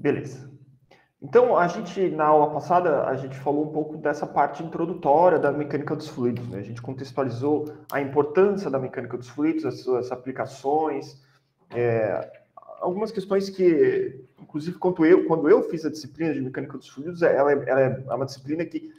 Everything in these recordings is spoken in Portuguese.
Beleza. Então, na aula passada, a gente falou um pouco dessa parte introdutória da mecânica dos fluidos, né? A gente contextualizou a importância da mecânica dos fluidos, as suas aplicações, algumas questões que, inclusive, quando eu fiz a disciplina de mecânica dos fluidos, ela é uma disciplina que,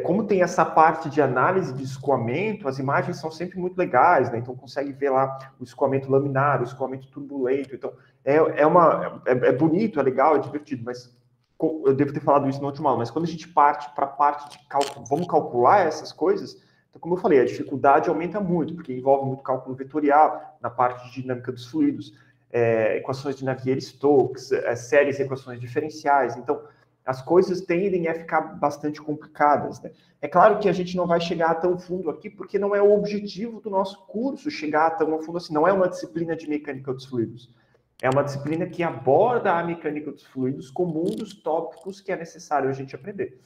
como tem essa parte de análise de escoamento, as imagens são sempre muito legais, né? Então, consegue ver lá o escoamento laminar, o escoamento turbulento. Então, é bonito, é legal, é divertido, mas eu devo ter falado isso no último aula, mas quando a gente parte para a parte de cálculo, vamos calcular essas coisas, então, como eu falei, a dificuldade aumenta muito, porque envolve muito cálculo vetorial na parte de dinâmica dos fluidos, equações de Navier-Stokes, séries de equações diferenciais. Então, as coisas tendem a ficar bastante complicadas, né? É claro que a gente não vai chegar tão fundo aqui, porque não é o objetivo do nosso curso chegar tão fundo assim. Não é uma disciplina de mecânica dos fluidos. É uma disciplina que aborda a mecânica dos fluidos como um dos tópicos que é necessário a gente aprender.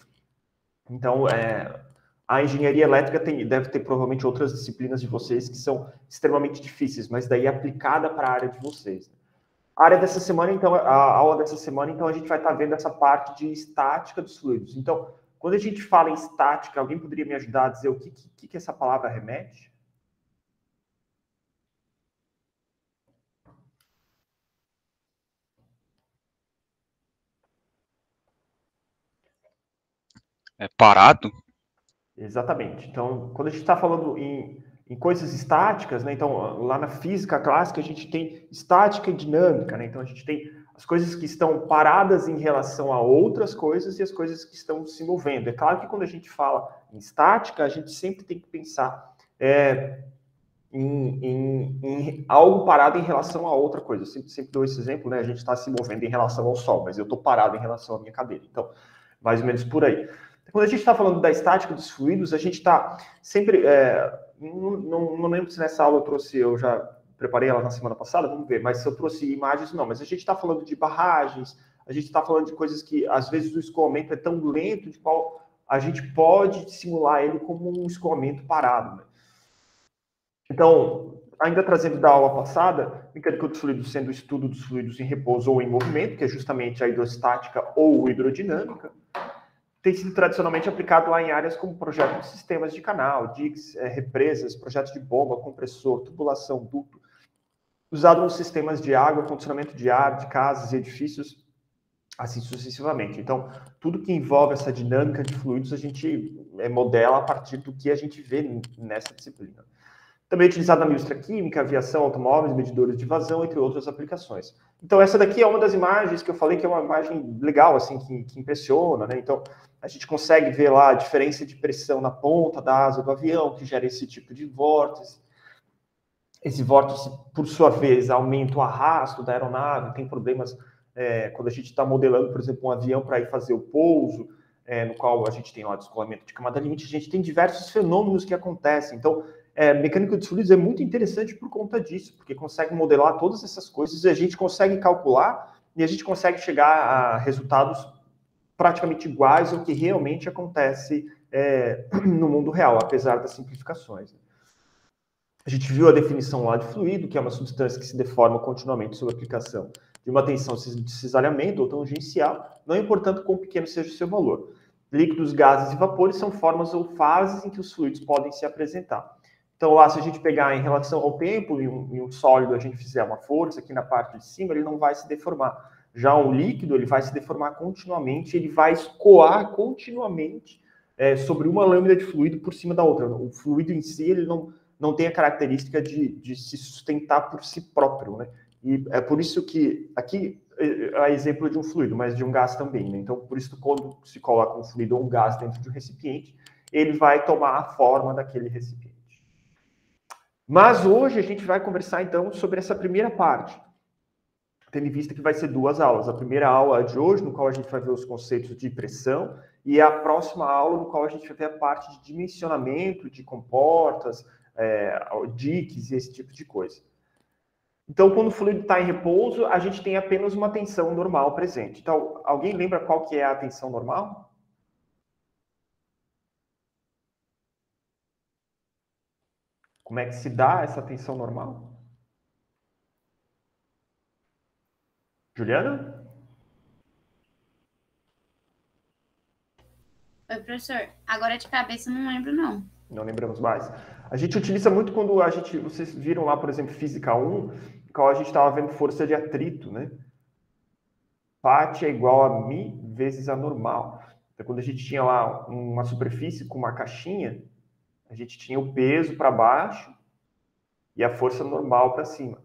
Então, a engenharia elétrica deve ter provavelmente outras disciplinas de vocês que são extremamente difíceis, mas daí aplicada para a área de vocês. A área dessa semana, então, a aula dessa semana, então, a gente vai estar vendo essa parte de estática dos fluidos. Então, quando a gente fala em estática, alguém poderia me ajudar a dizer o que essa palavra remete? É parado? Exatamente. Então, quando a gente está falando em coisas estáticas, né? Então, lá na física clássica, a gente tem estática e dinâmica, né? Então, a gente tem as coisas que estão paradas em relação a outras coisas e as coisas que estão se movendo. É claro que quando a gente fala em estática, a gente sempre tem que pensar em algo parado em relação a outra coisa. Eu sempre dou esse exemplo, né? A gente está se movendo em relação ao Sol, mas eu estou parado em relação à minha cadeira. Então, mais ou menos por aí. Quando a gente está falando da estática dos fluidos, a gente está sempre... não lembro se nessa aula eu já preparei ela na semana passada, vamos ver, mas se eu trouxe imagens, não. Mas a gente está falando de barragens, a gente está falando de coisas que, às vezes, o escoamento é tão lento, de qual a gente pode simular ele como um escoamento parado, né? Então, ainda trazendo da aula passada, mecânica dos fluidos sendo o estudo dos fluidos em repouso ou em movimento, que é justamente a hidrostática ou hidrodinâmica, tem sido tradicionalmente aplicado lá em áreas como projeto de sistemas de canal, diques, represas, projetos de bomba, compressor, tubulação, duto, usado nos sistemas de água, condicionamento de ar, de casas e edifícios, assim sucessivamente. Então, tudo que envolve essa dinâmica de fluidos, a gente modela a partir do que a gente vê nessa disciplina. Também utilizado na indústria química, aviação, automóveis, medidores de vazão, entre outras aplicações. Então, essa daqui é uma das imagens que eu falei que é uma imagem legal, assim, que impressiona, né? Então, a gente consegue ver lá a diferença de pressão na ponta da asa do avião, que gera esse tipo de vórtice. Esse vórtice, por sua vez, aumenta o arrasto da aeronave, tem problemas quando a gente está modelando, por exemplo, um avião para ir fazer o pouso, no qual a gente tem lá descolamento de camada limite, a gente tem diversos fenômenos que acontecem. Então, mecânica dos fluidos é muito interessante por conta disso, porque consegue modelar todas essas coisas e a gente consegue calcular e a gente consegue chegar a resultados praticamente iguais ao que realmente acontece no mundo real, apesar das simplificações. A gente viu a definição lá de fluido, que é uma substância que se deforma continuamente sob a aplicação de uma tensão de cisalhamento ou tangencial, não importando quão pequeno seja o seu valor. Líquidos, gases e vapores são formas ou fases em que os fluidos podem se apresentar. Então, lá, se a gente pegar em relação ao tempo, em um sólido a gente fizer uma força aqui na parte de cima, ele não vai se deformar. Já um líquido, ele vai se deformar continuamente, ele vai escoar continuamente sobre uma lâmina de fluido por cima da outra. O fluido em si, ele não tem a característica de se sustentar por si próprio, né? E é por isso que aqui é exemplo de um fluido, mas de um gás também, né? Então, por isso, quando se coloca um fluido ou um gás dentro de um recipiente, ele vai tomar a forma daquele recipiente. Mas hoje a gente vai conversar, então, sobre essa primeira parte, tendo em vista que vai ser 2 aulas. A primeira aula de hoje, no qual a gente vai ver os conceitos de pressão, e a próxima aula, no qual a gente vai ver a parte de dimensionamento de comportas, diques e esse tipo de coisa. Então, quando o fluido está em repouso, a gente tem apenas uma tensão normal presente. Então, alguém lembra qual que é a tensão normal? Como é que se dá essa tensão normal? Juliana? Oi, professor. Agora de cabeça eu não lembro, não. Não lembramos mais. A gente utiliza muito quando vocês viram lá, por exemplo, Física 1, qual a gente estava vendo força de atrito, né? Pat é igual a μ vezes a normal. Então, quando a gente tinha lá uma superfície com uma caixinha, a gente tinha o peso para baixo e a força normal para cima.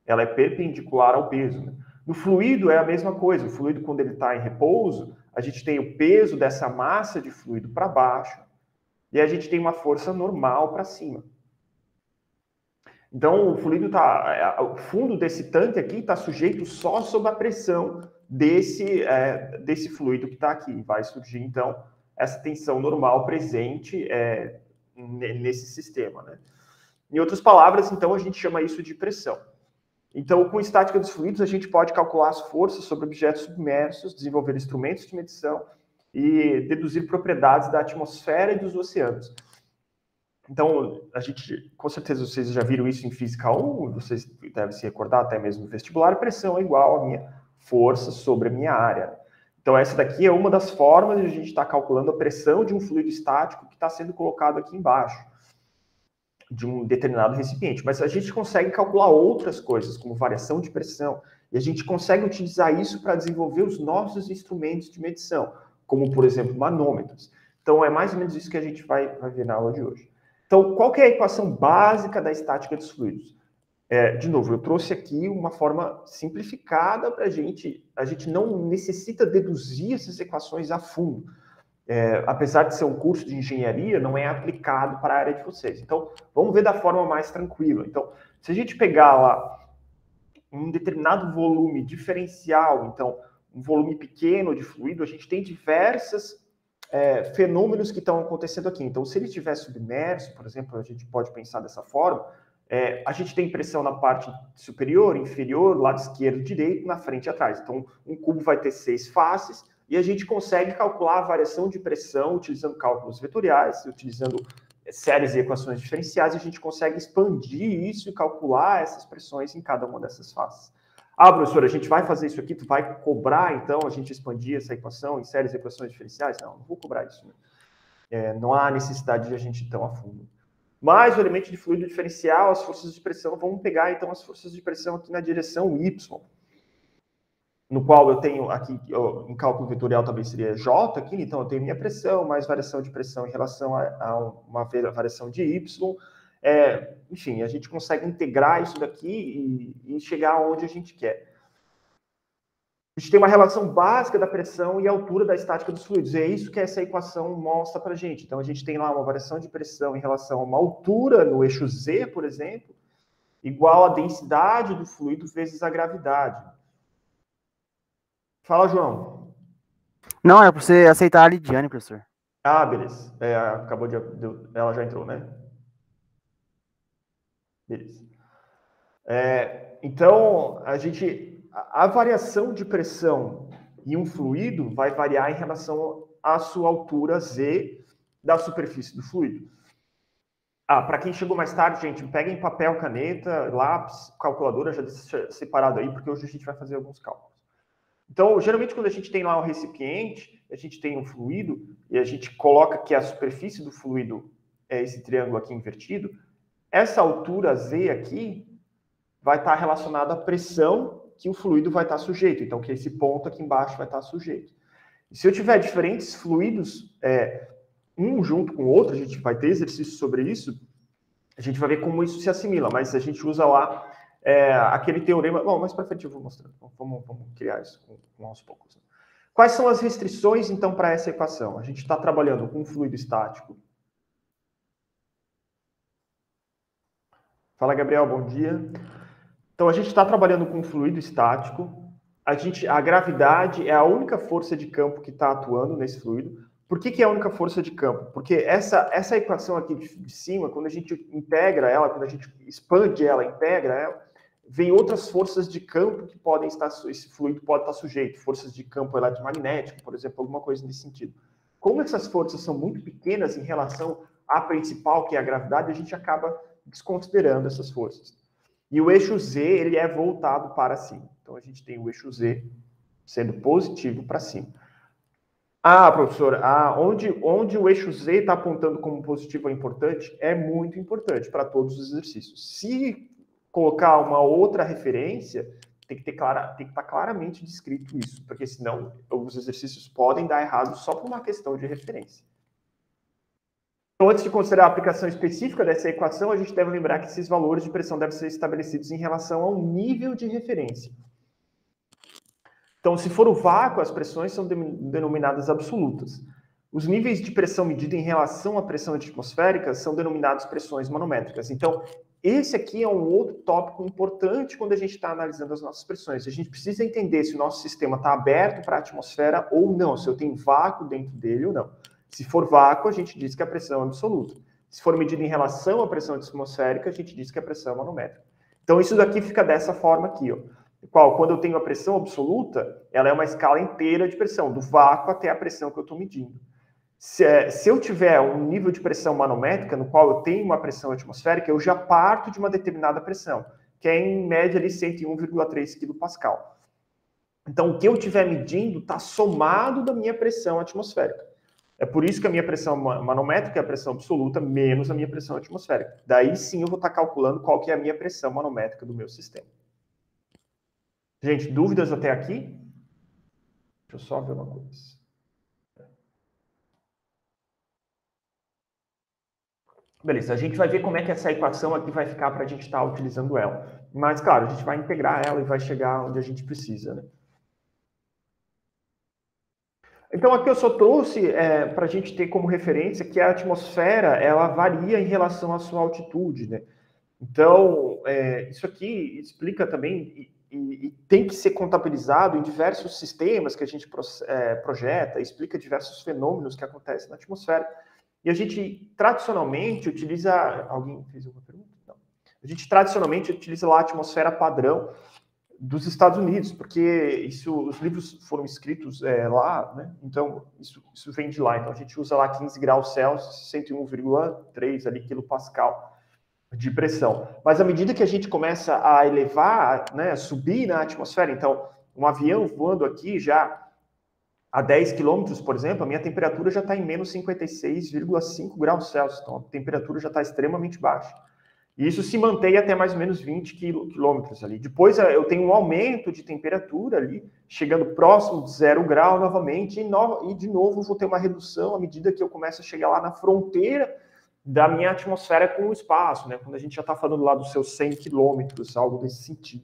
Ela é perpendicular ao peso, né? No fluido é a mesma coisa. O fluido, quando ele está em repouso, a gente tem o peso dessa massa de fluido para baixo e a gente tem uma força normal para cima. Então, o fluido o fundo desse tanque aqui está sujeito só sob a pressão desse fluido que está aqui. Vai surgir, então, essa tensão normal presente nesse sistema, né? Em outras palavras, então, a gente chama isso de pressão. Então, com estática dos fluidos, a gente pode calcular as forças sobre objetos submersos, desenvolver instrumentos de medição e deduzir propriedades da atmosfera e dos oceanos. Então, com certeza vocês já viram isso em Física 1, vocês devem se recordar até mesmo no vestibular, pressão é igual à minha força sobre a minha área. Então, essa daqui é uma das formas de a gente estar calculando a pressão de um fluido estático que está sendo colocado aqui embaixo, de um determinado recipiente. Mas a gente consegue calcular outras coisas, como variação de pressão, e a gente consegue utilizar isso para desenvolver os nossos instrumentos de medição, como, por exemplo, manômetros. Então, é mais ou menos isso que a gente vai ver na aula de hoje. Então, qual que é a equação básica da estática dos fluidos? De novo, eu trouxe aqui uma forma simplificada para a gente não necessita deduzir essas equações a fundo. Apesar de ser um curso de engenharia, não é aplicado para a área de vocês. Então, vamos ver da forma mais tranquila. Então, se a gente pegar lá um determinado volume diferencial, então, um volume pequeno de fluido, a gente tem diversas fenômenos que estão acontecendo aqui. Então, se ele estiver submerso, por exemplo, a gente pode pensar dessa forma, a gente tem pressão na parte superior, inferior, lado esquerdo, direito, na frente e atrás. Então, um cubo vai ter 6 faces e a gente consegue calcular a variação de pressão utilizando cálculos vetoriais, utilizando séries e equações diferenciais, e a gente consegue expandir isso e calcular essas pressões em cada uma dessas faces. Ah, professor, a gente vai fazer isso aqui, tu vai cobrar, então, a gente expandir essa equação em séries e equações diferenciais? Não vou cobrar isso. Né? Não há necessidade de a gente ir tão a fundo. Mas o elemento de fluido diferencial, as forças de pressão, vamos pegar, então, as forças de pressão aqui na direção Y, no qual eu tenho aqui, em cálculo vetorial também seria J aqui, então eu tenho minha pressão, mais variação de pressão em relação a uma variação de Y. Enfim, a gente consegue integrar isso daqui e chegar onde a gente quer. A gente tem uma relação básica da pressão e altura da estática dos fluidos. É isso que essa equação mostra para a gente. Então, a gente tem lá uma variação de pressão em relação a uma altura no eixo Z, por exemplo, igual a densidade do fluido vezes a gravidade. Fala, João. Não, é para você aceitar a Lidiane, professor. Ah, beleza. Ela já entrou, né? Beleza. Então, a variação de pressão em um fluido vai variar em relação à sua altura Z da superfície do fluido. Para quem chegou mais tarde, gente, peguem papel, caneta, lápis, calculadora, já deixa separado aí, porque hoje a gente vai fazer alguns cálculos. Então, geralmente, quando a gente tem lá um recipiente, a gente tem um fluido, e a gente coloca que a superfície do fluido é esse triângulo aqui invertido, essa altura Z aqui vai estar relacionada à pressão que o fluido vai estar sujeito. Então, que esse ponto aqui embaixo vai estar sujeito. E se eu tiver diferentes fluidos, um junto com o outro, a gente vai ter exercício sobre isso, a gente vai ver como isso se assimila, mas a gente usa lá aquele teorema. Bom, mais para frente eu vou mostrar. Vamos criar isso com aos poucos. Né? Quais são as restrições, então, para essa equação? A gente está trabalhando com um fluido estático. Fala, Gabriel, bom dia. Então, a gente está trabalhando com um fluido estático. A gravidade é a única força de campo que está atuando nesse fluido. Por que é a única força de campo? Porque essa equação aqui de cima, quando a gente integra ela, quando a gente expande ela, integra ela, vem outras forças de campo que podem estar, esse fluido pode estar sujeito, forças de campo eletromagnético, por exemplo, alguma coisa nesse sentido. Como essas forças são muito pequenas em relação à principal, que é a gravidade, a gente acaba desconsiderando essas forças. E o eixo Z, ele é voltado para cima. Então, a gente tem o eixo Z sendo positivo para cima. Ah, professor, onde o eixo Z está apontando como positivo ou importante, é muito importante para todos os exercícios. Se colocar uma outra referência, tem que estar claramente descrito isso, porque senão os exercícios podem dar errado só por uma questão de referência. Então, antes de considerar a aplicação específica dessa equação, a gente deve lembrar que esses valores de pressão devem ser estabelecidos em relação ao nível de referência. Então, se for o vácuo, as pressões são denominadas absolutas. Os níveis de pressão medida em relação à pressão atmosférica são denominados pressões manométricas. Então, esse aqui é um outro tópico importante quando a gente está analisando as nossas pressões. A gente precisa entender se o nosso sistema está aberto para a atmosfera ou não, se eu tenho vácuo dentro dele ou não. Se for vácuo, a gente diz que a pressão é absoluta. Se for medida em relação à pressão atmosférica, a gente diz que a pressão é manométrica. Então, isso daqui fica dessa forma aqui, ó. Quando eu tenho a pressão absoluta, ela é uma escala inteira de pressão, do vácuo até a pressão que eu estou medindo. Se eu tiver um nível de pressão manométrica, no qual eu tenho uma pressão atmosférica, eu já parto de uma determinada pressão, que é em média ali 101,3 kPa. Então, o que eu estiver medindo está somado da minha pressão atmosférica. É por isso que a minha pressão manométrica é a pressão absoluta menos a minha pressão atmosférica. Daí sim eu vou estar calculando qual que é a minha pressão manométrica do meu sistema. Gente, dúvidas até aqui? Deixa eu só ver uma coisa. Beleza, a gente vai ver como é que essa equação aqui vai ficar para a gente estar utilizando ela. Mas, claro, a gente vai integrar ela e vai chegar onde a gente precisa, né? Então, aqui eu só trouxe para a gente ter como referência que a atmosfera, ela varia em relação à sua altitude, né? Então, isso aqui explica também e tem que ser contabilizado em diversos sistemas que a gente projeta, explica diversos fenômenos que acontecem na atmosfera. E a gente, tradicionalmente, utiliza... Alguém fez alguma pergunta? Não. A gente, tradicionalmente, utiliza lá a atmosfera padrão dos Estados Unidos, porque os livros foram escritos lá, né? Então, isso vem de lá. Então, a gente usa lá 15 graus Celsius, 101,3 ali, quilopascal de pressão. Mas à medida que a gente começa a elevar, né, subir na atmosfera, então, um avião voando aqui já a 10 quilômetros, por exemplo, a minha temperatura já está em menos 56,5 graus Celsius. Então, a temperatura já está extremamente baixa. E isso se mantém até mais ou menos 20 quilômetros ali. Depois eu tenho um aumento de temperatura ali, chegando próximo de 0 grau novamente, e de novo vou ter uma redução à medida que eu começo a chegar lá na fronteira da minha atmosfera com o espaço, né? Quando a gente já está falando lá dos seus 100 quilômetros, algo nesse sentido.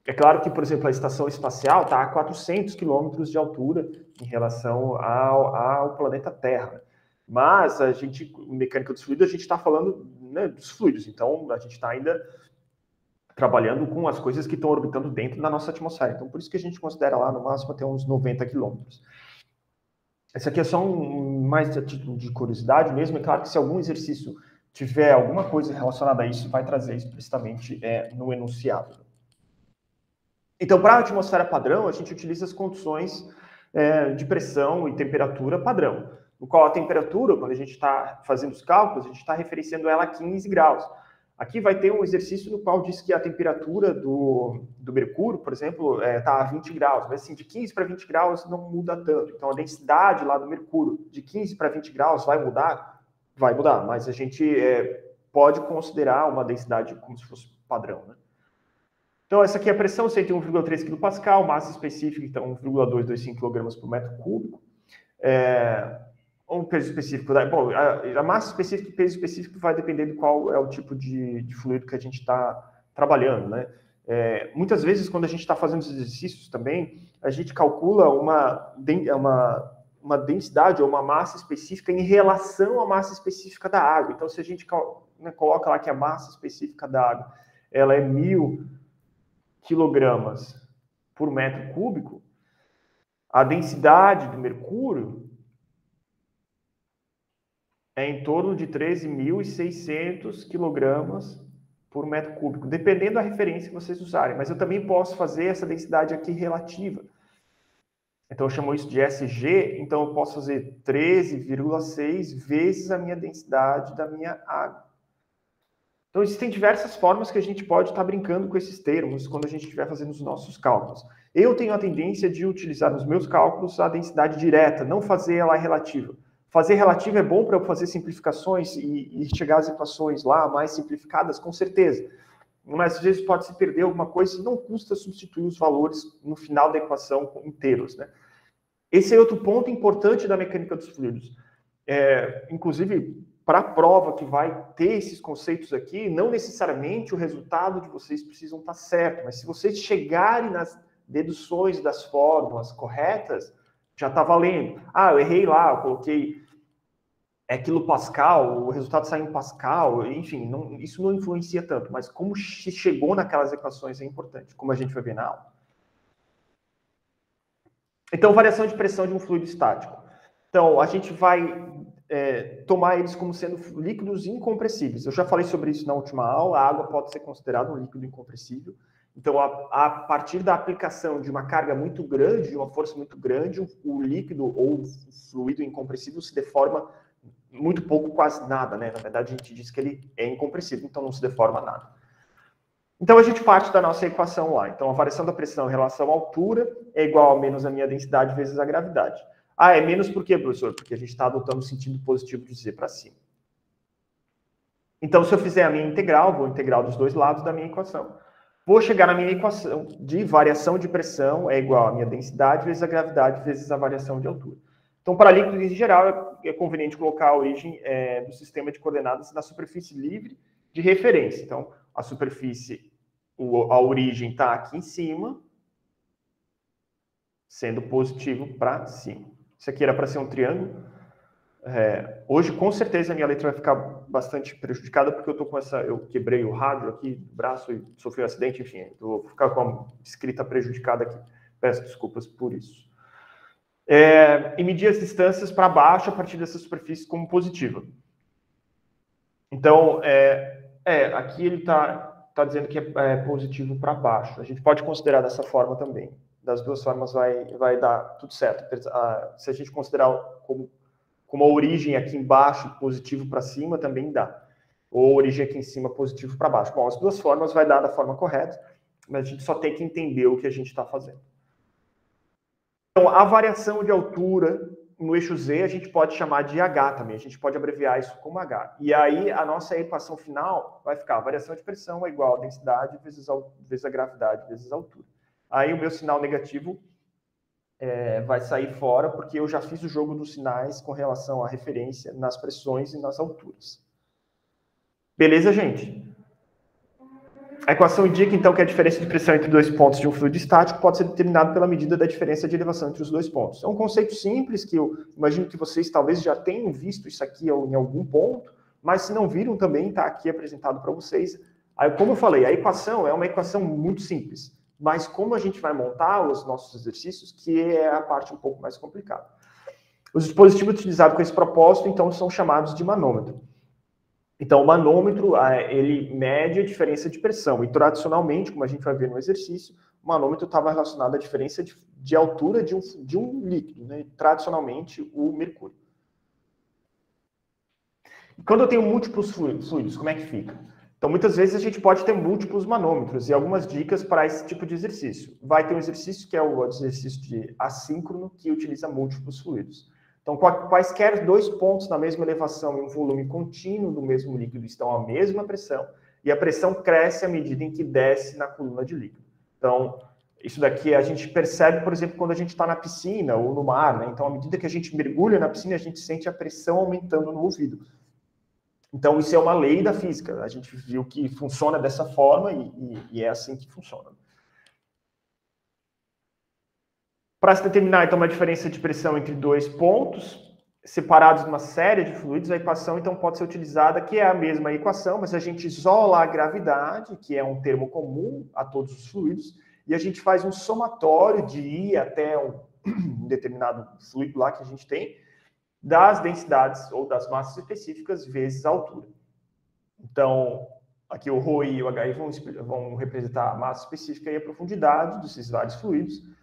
É claro que, por exemplo, a estação espacial está a 400 quilômetros de altura em relação ao planeta Terra. Mas a gente, mecânica dos fluidos, a gente está falando, né, dos fluidos. Então, a gente está ainda trabalhando com as coisas que estão orbitando dentro da nossa atmosfera. Então, por isso que a gente considera lá, no máximo, até uns 90 quilômetros. Esse aqui é só mais a título de curiosidade mesmo. É claro que se algum exercício tiver alguma coisa relacionada a isso, vai trazer explicitamente no enunciado. Então, para a atmosfera padrão, a gente utiliza as condições de pressão e temperatura padrão, no qual a temperatura, quando a gente está fazendo os cálculos, a gente está referenciando ela a 15 graus. Aqui vai ter um exercício no qual diz que a temperatura do mercúrio, por exemplo, está a 20 graus, mas assim, de 15 para 20 graus não muda tanto. Então, a densidade lá do mercúrio, de 15 para 20 graus, vai mudar? Vai mudar, mas a gente pode considerar uma densidade como se fosse padrão, né? Então, essa aqui é a pressão, 101,3 kPa, massa específica, então, 1,225 kg por metro cúbico. Um peso específico, bom, a massa específica e peso específico vai depender de qual é o tipo de fluido que a gente está trabalhando, né? Muitas vezes, quando a gente está fazendo os exercícios também, a gente calcula uma densidade ou uma massa específica em relação à massa específica da água. Então, se a gente coloca lá que a massa específica da água ela é 1.000 quilogramas por metro cúbico, a densidade do mercúrio é em torno de 13.600 quilogramas por metro cúbico, dependendo da referência que vocês usarem. Mas eu também posso fazer essa densidade aqui relativa. Então, eu chamo isso de SG, então eu posso fazer 13,6 vezes a minha densidade da minha água. Então, existem diversas formas que a gente pode estar brincando com esses termos quando a gente estiver fazendo os nossos cálculos. Eu tenho a tendência de utilizar nos meus cálculos a densidade direta, não fazer ela relativa. Fazer relativa é bom para eu fazer simplificações e chegar às equações lá mais simplificadas, com certeza. Mas às vezes pode se perder alguma coisa e não custa substituir os valores no final da equação inteiros, né? Esse é outro ponto importante da mecânica dos fluidos. Inclusive, para a prova que vai ter esses conceitos aqui, não necessariamente o resultado de vocês precisam estar certo, mas se vocês chegarem nas deduções das fórmulas corretas, já está valendo. Ah, eu errei lá, eu coloquei quilopascal, o resultado saiu em pascal, enfim, isso não influencia tanto, mas como se chegou naquelas equações é importante, como a gente vai ver na aula. Então, variação de pressão de um fluido estático. Então, a gente vai tomar eles como sendo líquidos incompressíveis. Eu já falei sobre isso na última aula, a água pode ser considerada um líquido incompressível. Então, a partir da aplicação de uma carga muito grande, de uma força muito grande, o líquido ou o fluido incompressível se deforma muito pouco, quase nada, né? Na verdade, a gente diz que ele é incompressível, então não se deforma nada. Então, a gente parte da nossa equação lá. Então, a variação da pressão em relação à altura é igual a menos a minha densidade vezes a gravidade. Ah, é menos por quê, professor? Porque a gente está adotando o sentido positivo de z para cima. Então, se eu fizer a minha integral, vou integral dos dois lados da minha equação. Vou chegar na minha equação de variação de pressão é igual a minha densidade vezes a gravidade vezes a variação de altura. Então, para líquidos em geral, é conveniente colocar a origem do sistema de coordenadas na superfície livre de referência. Então, a superfície, a origem está aqui em cima, sendo positivo para cima. Isso aqui era para ser um triângulo. Hoje, com certeza, a minha letra vai ficar bastante prejudicada, porque eu quebrei o rádio aqui do braço e sofri um acidente, enfim, eu vou ficar com a escrita prejudicada aqui. Peço desculpas por isso. E medir as distâncias para baixo a partir dessa superfície como positiva. Então, aqui ele está dizendo que é positivo para baixo. A gente pode considerar dessa forma também. Das duas formas vai dar tudo certo. Se a gente considerar como a origem aqui embaixo positivo para cima, também dá. Ou a origem aqui em cima positivo para baixo. Bom, as duas formas vai dar da forma correta, mas a gente só tem que entender o que a gente está fazendo. Então, a variação de altura no eixo Z a gente pode chamar de H também. A gente pode abreviar isso como H. E aí, a nossa equação final vai ficar: a variação de pressão é igual a densidade vezes a gravidade vezes a altura. Aí, o meu sinal negativo vai sair fora, porque eu já fiz o jogo dos sinais com relação à referência nas pressões e nas alturas. Beleza, gente? A equação indica, então, que a diferença de pressão entre dois pontos de um fluido estático pode ser determinada pela medida da diferença de elevação entre os dois pontos. É um conceito simples que eu imagino que vocês talvez já tenham visto isso aqui em algum ponto, mas se não viram também, está aqui apresentado para vocês. Aí, como eu falei, a equação é uma equação muito simples, mas como a gente vai montar os nossos exercícios, que é a parte um pouco mais complicada. Os dispositivos utilizados com esse propósito, então, são chamados de manômetro. Então, o manômetro, ele mede a diferença de pressão. E, tradicionalmente, como a gente vai ver no exercício, o manômetro estava relacionado à diferença de altura de um líquido, né? Tradicionalmente, o mercúrio. Quando eu tenho múltiplos fluidos, como é que fica? Então, muitas vezes, a gente pode ter múltiplos manômetros. E algumas dicas para esse tipo de exercício. Vai ter um exercício que é o exercício de assíncrono, que utiliza múltiplos fluidos. Então, quaisquer dois pontos na mesma elevação e um volume contínuo do mesmo líquido estão à mesma pressão, e a pressão cresce à medida em que desce na coluna de líquido. Então, isso daqui a gente percebe, por exemplo, quando a gente está na piscina ou no mar, né? Então, à medida que a gente mergulha na piscina, a gente sente a pressão aumentando no ouvido. Então, isso é uma lei da física. A gente viu que funciona dessa forma e é assim que funciona. Para se determinar, então, uma diferença de pressão entre dois pontos separados de uma série de fluidos, a equação, então, pode ser utilizada, que é a mesma equação, mas a gente isola a gravidade, que é um termo comum a todos os fluidos, e a gente faz um somatório de I até um determinado fluido lá que a gente tem, das densidades ou das massas específicas vezes a altura. Então, aqui o ρ e o HI vão representar a massa específica e a profundidade desses vários fluidos.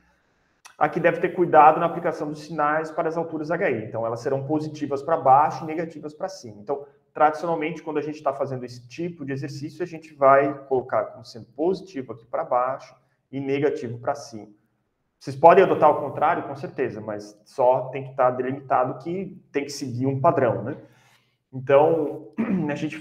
Aqui deve ter cuidado na aplicação dos sinais para as alturas HI. Então, elas serão positivas para baixo e negativas para cima. Então, tradicionalmente, quando a gente está fazendo esse tipo de exercício, a gente vai colocar como sendo positivo aqui para baixo e negativo para cima. Vocês podem adotar o contrário, com certeza, mas só tem que estar delimitado que tem que seguir um padrão, né? Então, a gente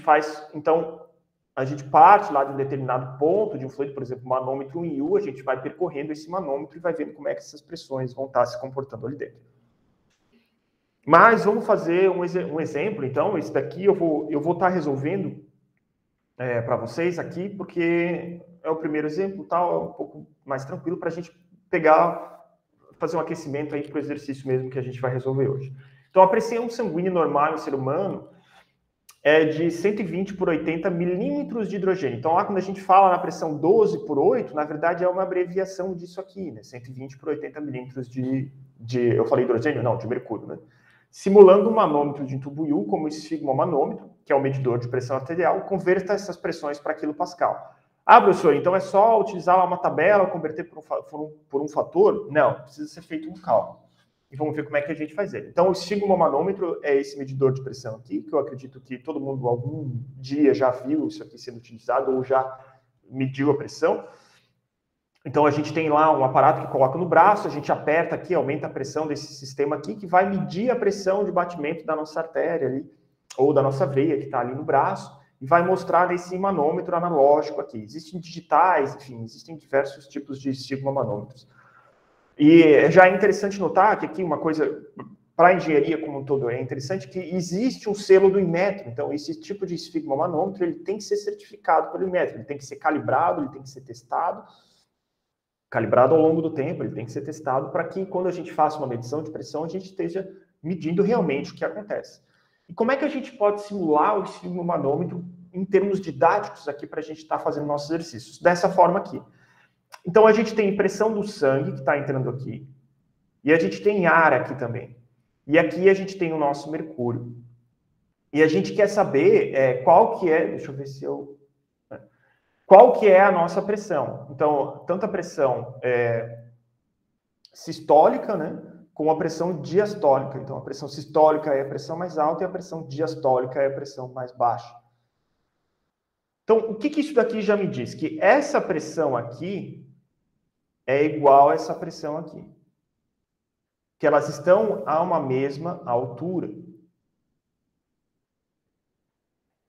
parte lá de um determinado ponto de um fluido, por exemplo, manômetro em U, a gente vai percorrendo esse manômetro e vai vendo como é que essas pressões vão estar se comportando ali dentro. Mas vamos fazer um exemplo, então, esse daqui eu vou estar resolvendo para vocês aqui, porque é o primeiro exemplo, tal, é um pouco mais tranquilo para a gente fazer um aquecimento aí para o exercício mesmo que a gente vai resolver hoje. Então, a pressão sanguínea normal no ser humano é de 120 por 80 milímetros de hidrogênio. Então, lá quando a gente fala na pressão 12 por 8, na verdade é uma abreviação disso aqui, né? 120 por 80 milímetros eu falei hidrogênio? Não, de mercúrio, né? Simulando um manômetro de tubo U, como o esfigmomanômetro, que é o medidor de pressão arterial, converta essas pressões para quilopascal. Ah, professor, então é só utilizar uma tabela, converter por um fator? Não, precisa ser feito um cálculo. E vamos ver como é que a gente faz ele. Então, o esfigmomanômetro é esse medidor de pressão aqui, que eu acredito que todo mundo algum dia já viu isso aqui sendo utilizado ou já mediu a pressão. Então, a gente tem lá um aparato que coloca no braço, a gente aperta aqui, aumenta a pressão desse sistema aqui, que vai medir a pressão de batimento da nossa artéria ali, ou da nossa veia que está ali no braço, e vai mostrar nesse manômetro analógico aqui. Existem digitais, enfim, existem diversos tipos de esfigmomanômetros. E já é interessante notar que aqui uma coisa, para a engenharia como um todo, é interessante que existe um selo do Inmetro. Então, esse tipo de esfigmomanômetro, ele tem que ser certificado pelo Inmetro, ele tem que ser calibrado, ele tem que ser testado ao longo do tempo, ele tem que ser testado para que quando a gente faça uma medição de pressão, a gente esteja medindo realmente o que acontece. E como é que a gente pode simular o esfigmomanômetro em termos didáticos aqui para a gente estar fazendo nossos exercícios? Dessa forma aqui. Então, a gente tem pressão do sangue que está entrando aqui, e a gente tem ar aqui também. E aqui a gente tem o nosso mercúrio. E a gente quer saber qual que é, deixa eu ver se eu... Qual que é a nossa pressão? Então, tanto a pressão sistólica, né, como a pressão diastólica. Então, a pressão sistólica é a pressão mais alta e a pressão diastólica é a pressão mais baixa. Então, o que isso daqui já me diz? Que essa pressão aqui é igual a essa pressão aqui. Que elas estão a uma mesma altura.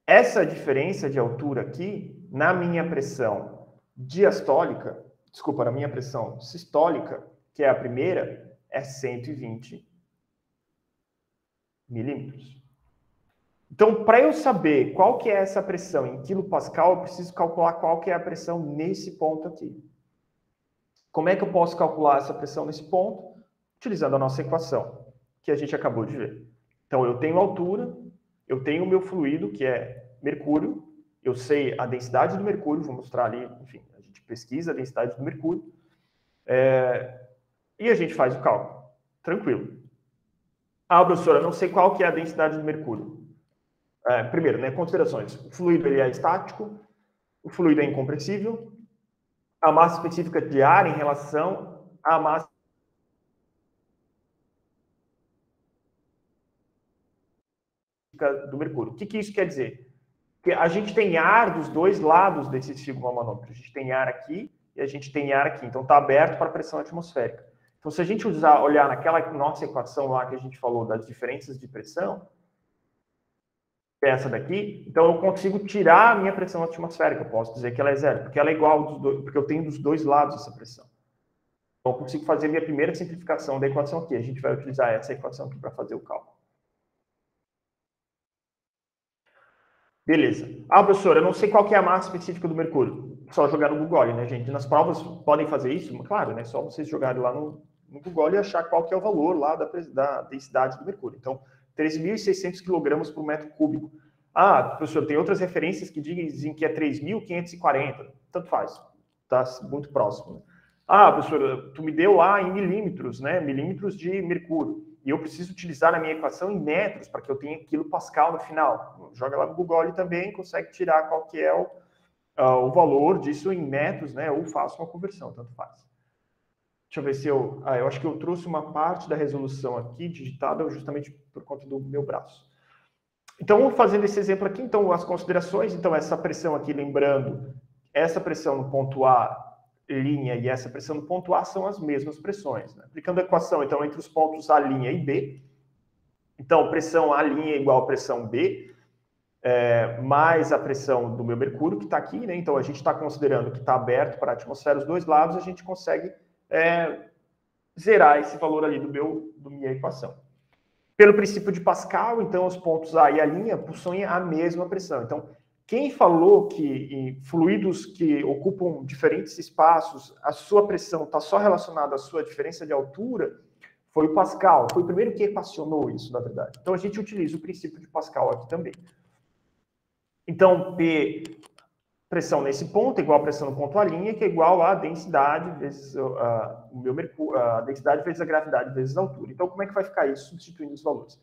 Essa diferença de altura aqui, na minha pressão diastólica, desculpa, na minha pressão sistólica, que é a primeira, é 120 milímetros. Então, para eu saber qual que é essa pressão em quilopascal, eu preciso calcular qual que é a pressão nesse ponto aqui. Como é que eu posso calcular essa pressão nesse ponto? Utilizando a nossa equação, que a gente acabou de ver. Então, eu tenho altura, eu tenho o meu fluido, que é mercúrio, eu sei a densidade do mercúrio, vou mostrar ali, enfim, a gente pesquisa a densidade do mercúrio, e a gente faz o cálculo. Tranquilo. Ah, professora, não sei qual que é a densidade do mercúrio. Primeiro, né, considerações. O fluido ele é estático, o fluido é incompressível, a massa específica de ar em relação à massa do mercúrio. O que isso quer dizer? Que a gente tem ar dos dois lados desse esfigmomanômetro. A gente tem ar aqui e a gente tem ar aqui. Então, está aberto para a pressão atmosférica. Então, se a gente olhar naquela nossa equação lá que a gente falou das diferenças de pressão, essa daqui, então eu consigo tirar a minha pressão atmosférica. Eu posso dizer que ela é zero, porque ela é igual porque eu tenho dos dois lados essa pressão. Então, eu consigo fazer a minha primeira simplificação da equação aqui. A gente vai utilizar essa equação aqui para fazer o cálculo. Beleza. Ah, professor, eu não sei qual que é a massa específica do mercúrio. Só jogar no Google, né, gente? Nas provas podem fazer isso? Claro, né? Só vocês jogarem lá no Google e achar qual que é o valor lá da densidade do mercúrio. Então, 3.600 kg por metro cúbico. Ah, professor, tem outras referências que dizem que é 3.540. Tanto faz. Está muito próximo. Ah, professor, tu me deu lá em milímetros, né? Milímetros de mercúrio. E eu preciso utilizar a minha equação em metros para que eu tenha quilopascal no final. Joga lá no Google também, consegue tirar qual que é o valor disso em metros, né? Ou faça uma conversão, tanto faz. Deixa eu ver se eu acho que eu trouxe uma parte da resolução aqui digitada justamente por conta do meu braço. Então, fazendo esse exemplo aqui, então, as considerações, então, essa pressão aqui, lembrando, essa pressão no ponto A, linha, e essa pressão no ponto A são as mesmas pressões, né? Aplicando a equação, então, entre os pontos A', e B, então, pressão A' é igual a pressão B, mais a pressão do meu mercúrio, que está aqui, né? Então, a gente está considerando que está aberto para a atmosfera os dois lados, a gente consegue zerar esse valor ali do minha equação. Pelo princípio de Pascal, então, os pontos A e a linha possuem a mesma pressão. Então, quem falou que em fluidos que ocupam diferentes espaços, a sua pressão está só relacionada à sua diferença de altura, foi o Pascal. Foi o primeiro que equacionou isso, na verdade. Então, a gente utiliza o princípio de Pascal aqui também. Então, P, pressão nesse ponto, é igual a pressão no ponto A', que é igual a densidade vezes o meu mercúrio, a densidade vezes a gravidade vezes a altura. Então, como é que vai ficar isso substituindo os valores?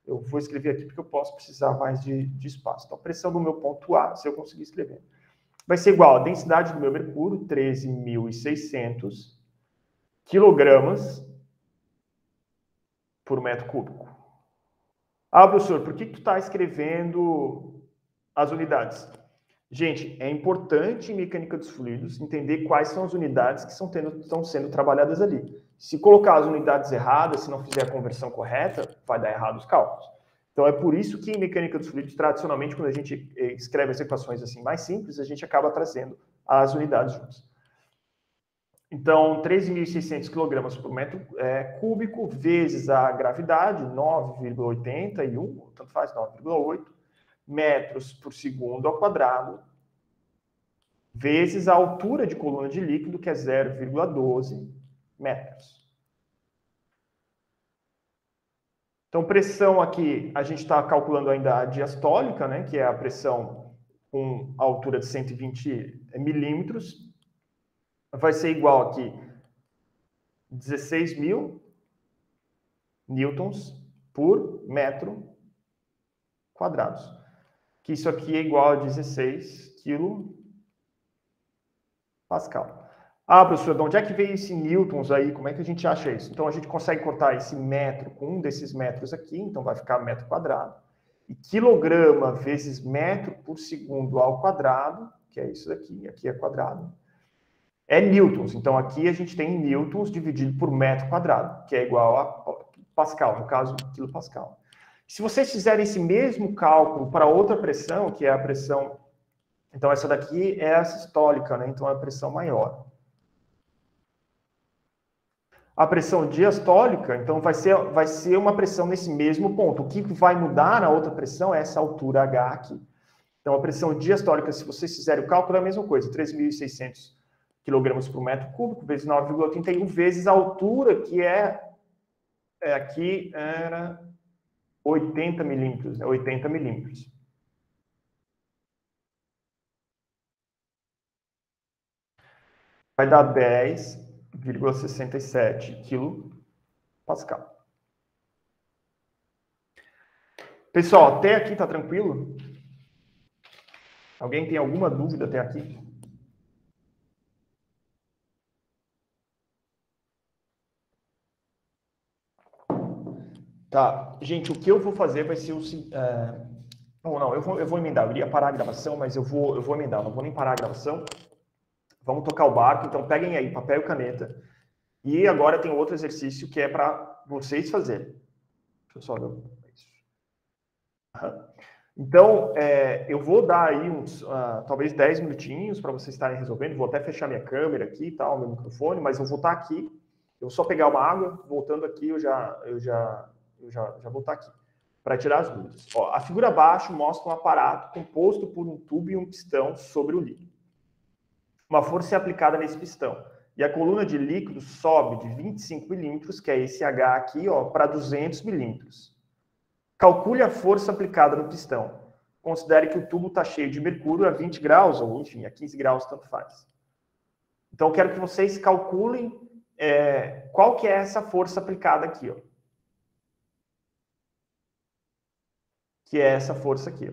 Eu vou escrever aqui porque eu posso precisar mais de espaço. Então, a pressão do meu ponto A, se eu conseguir escrever, vai ser igual a densidade do meu mercúrio, 13.600 quilogramas por metro cúbico. Ah, professor, por que tu está escrevendo as unidades? Gente, é importante em mecânica dos fluidos entender quais são as unidades que estão sendo trabalhadas ali. Se colocar as unidades erradas, se não fizer a conversão correta, vai dar errado os cálculos. Então, é por isso que em mecânica dos fluidos, tradicionalmente, quando a gente escreve as equações assim mais simples, a gente acaba trazendo as unidades juntas. Então, 13.600 kg por metro cúbico vezes a gravidade, 9,81, tanto faz, 9,8, metros por segundo ao quadrado, vezes a altura de coluna de líquido, que é 0,12 metros. Então, pressão aqui, a gente está calculando ainda a diastólica, né, que é a pressão com a altura de 120 milímetros. Vai ser igual aqui 16.000 newtons por metro quadrados. Que isso aqui é igual a 16 kPa. Ah, professor, de onde é que veio esse newtons aí? Como é que a gente acha isso? Então, a gente consegue cortar esse metro com um desses metros aqui, então vai ficar metro quadrado. E quilograma vezes metro por segundo ao quadrado, que é isso daqui, aqui é quadrado, é newtons. Então, aqui a gente tem newtons dividido por metro quadrado, que é igual a Pascal, no caso, quilopascal. Se vocês fizerem esse mesmo cálculo para outra pressão, que é a pressão... Então, essa daqui é a sistólica, né? Então, é a pressão maior. A pressão diastólica, então, vai ser uma pressão nesse mesmo ponto. O que vai mudar na outra pressão é essa altura H aqui. Então, a pressão diastólica, se vocês fizerem o cálculo, é a mesma coisa. 3.600 kg por metro cúbico, vezes 9,81, vezes a altura, que aqui era 80 milímetros, né? 80 milímetros. Vai dar 10,67 kPa. Pessoal, até aqui tá tranquilo? Alguém tem alguma dúvida até aqui? Tá, gente, o que eu vou fazer vai ser o seguinte... Não, eu vou emendar. Eu iria parar a gravação, mas eu vou emendar. Não vou nem parar a gravação. Vamos tocar o barco. Então, peguem aí papel e caneta. E agora tem outro exercício que é para vocês fazerem. Deixa eu só ver isso. Então, eu vou dar aí uns, talvez 10 minutinhos para vocês estarem resolvendo. Vou até fechar minha câmera aqui e tal, meu microfone, mas eu vou estar aqui. Eu vou só pegar uma água. Voltando aqui, eu já vou estar aqui para tirar as dúvidas. Ó, a figura abaixo mostra um aparato composto por um tubo e um pistão sobre o líquido. Uma força é aplicada nesse pistão e a coluna de líquido sobe de 25 milímetros, que é esse H aqui, para 200 milímetros. Calcule a força aplicada no pistão. Considere que o tubo está cheio de mercúrio a 20 graus, ou enfim, a 15 graus, tanto faz. Então, eu quero que vocês calculem qual que é essa força aplicada aqui, que é essa força aqui,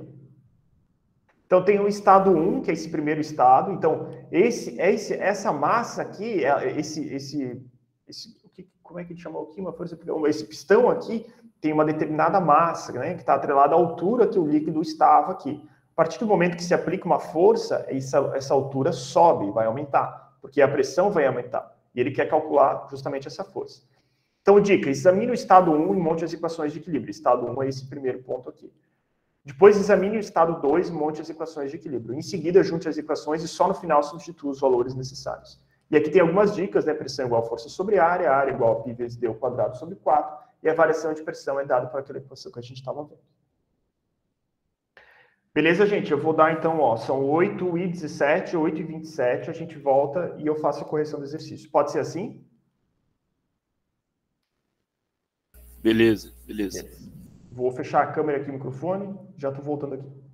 Então, tem o estado 1, que é esse primeiro estado. Então, essa massa aqui, como é que a gente chamou aqui? Uma força, esse pistão aqui tem uma determinada massa, né, que está atrelada à altura que o líquido estava aqui. A partir do momento que se aplica uma força, essa altura sobe, vai aumentar, porque a pressão vai aumentar. E ele quer calcular justamente essa força. Então, dica, examine o estado 1 e monte as equações de equilíbrio. Estado 1 é esse primeiro ponto aqui. Depois, examine o estado 2 e monte as equações de equilíbrio. Em seguida, junte as equações e só no final substitua os valores necessários. E aqui tem algumas dicas, né? Pressão igual a força sobre área igual a π vezes d ao quadrado sobre 4, e a variação de pressão é dada por aquela equação que a gente estava vendo. Beleza, gente? Eu vou dar, então, ó, são 8h17, 8h27, a gente volta e eu faço a correção do exercício. Pode ser assim? Beleza. Vou fechar a câmera aqui, o microfone, já estou voltando aqui.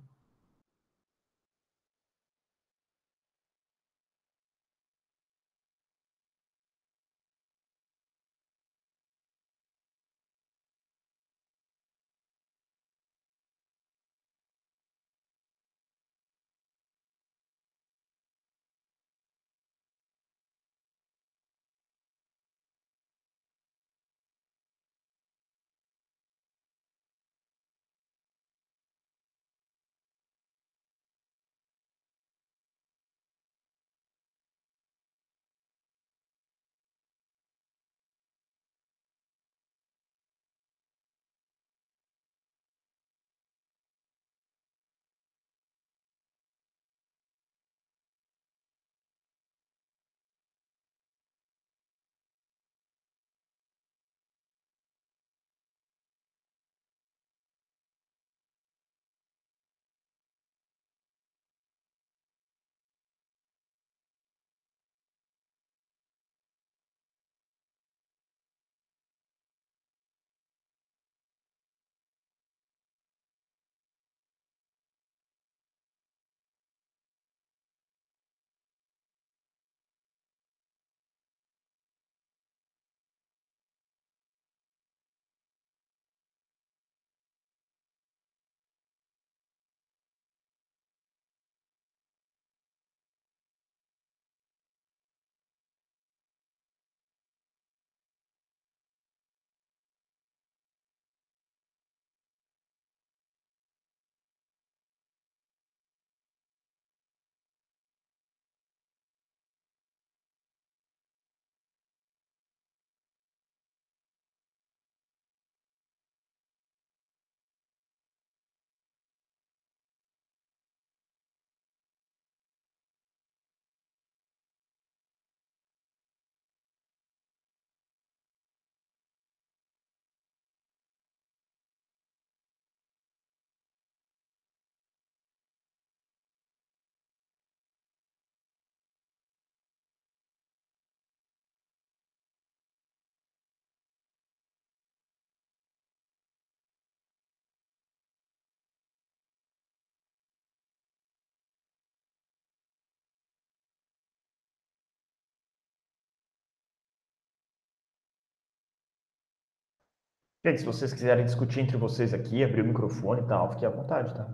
Gente, se vocês quiserem discutir entre vocês aqui, abrir o microfone e tal, fique à vontade, tá?